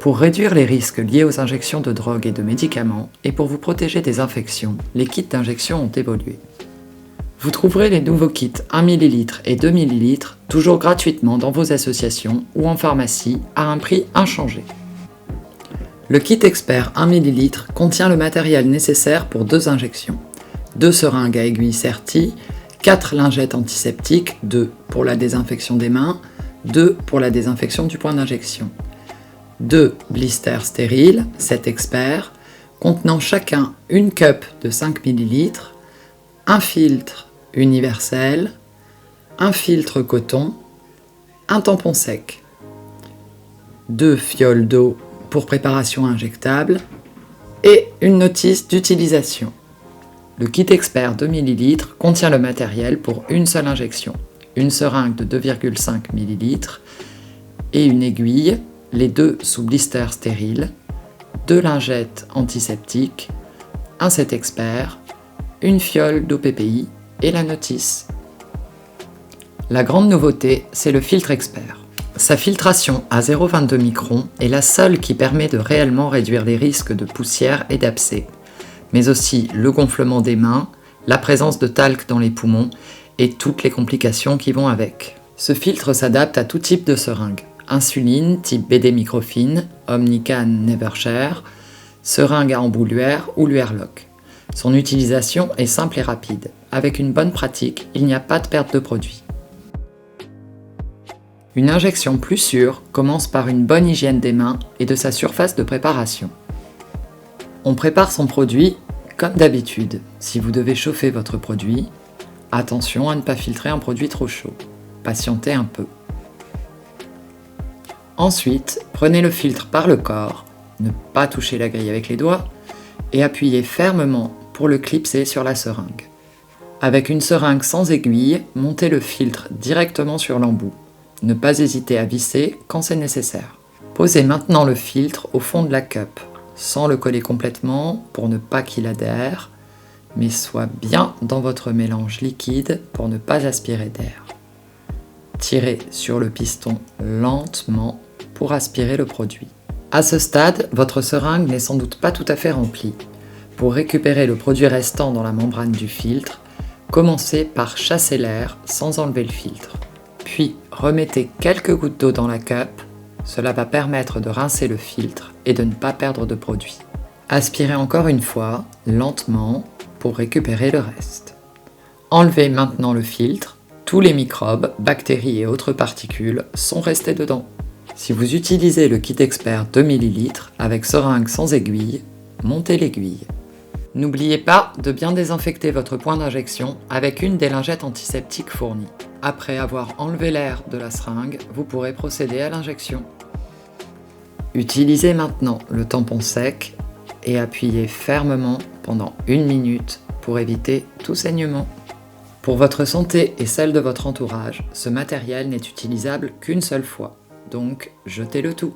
Pour réduire les risques liés aux injections de drogue et de médicaments, et pour vous protéger des infections, les kits d'injection ont évolué. Vous trouverez les nouveaux kits 1 ml et 2 ml toujours gratuitement dans vos associations ou en pharmacie à un prix inchangé. Le kit expert 1 ml contient le matériel nécessaire pour 2 injections. 2 seringues à aiguille sertie, 4 lingettes antiseptiques, 2 pour la désinfection des mains, 2 pour la désinfection du point d'injection. 2 blisters stériles, 7 experts, contenant chacun une cup de 5 ml, un filtre universel, un filtre coton, un tampon sec, 2 fioles d'eau pour préparation injectable et une notice d'utilisation. Le kit expert 2 ml contient le matériel pour une seule injection, une seringue de 2,5 ml et une aiguille, les 2 sous blister stérile, 2 lingettes antiseptiques, un set expert, une fiole d'OPPI et la notice. La grande nouveauté, c'est le filtre expert. Sa filtration à 0,22 microns est la seule qui permet de réellement réduire les risques de poussière et d'abcès, mais aussi le gonflement des mains, la présence de talc dans les poumons et toutes les complications qui vont avec. Ce filtre s'adapte à tout type de seringue. Insuline type BD microfine, Omnican Nevershare, seringue à embouluaire ou Luerloc. Son utilisation est simple et rapide. Avec une bonne pratique, il n'y a pas de perte de produit. Une injection plus sûre commence par une bonne hygiène des mains et de sa surface de préparation. On prépare son produit comme d'habitude. Si vous devez chauffer votre produit, attention à ne pas filtrer un produit trop chaud. Patientez un peu. Ensuite, prenez le filtre par le corps, ne pas toucher la grille avec les doigts, et appuyez fermement pour le clipser sur la seringue. Avec une seringue sans aiguille, montez le filtre directement sur l'embout. Ne pas hésiter à visser quand c'est nécessaire. Posez maintenant le filtre au fond de la cup, sans le coller complètement pour ne pas qu'il adhère, mais soit bien dans votre mélange liquide pour ne pas aspirer d'air. Tirez sur le piston lentement pour aspirer le produit. À ce stade, votre seringue n'est sans doute pas tout à fait remplie. Pour récupérer le produit restant dans la membrane du filtre, commencez par chasser l'air sans enlever le filtre. Puis remettez quelques gouttes d'eau dans la cup, cela va permettre de rincer le filtre et de ne pas perdre de produit. Aspirez encore une fois, lentement, pour récupérer le reste. Enlevez maintenant le filtre, tous les microbes, bactéries et autres particules sont restés dedans. Si vous utilisez le kit expert 2 ml avec seringue sans aiguille, montez l'aiguille. N'oubliez pas de bien désinfecter votre point d'injection avec une des lingettes antiseptiques fournies. Après avoir enlevé l'air de la seringue, vous pourrez procéder à l'injection. Utilisez maintenant le tampon sec et appuyez fermement pendant 1 minute pour éviter tout saignement. Pour votre santé et celle de votre entourage, ce matériel n'est utilisable qu'une seule fois, donc jetez le tout.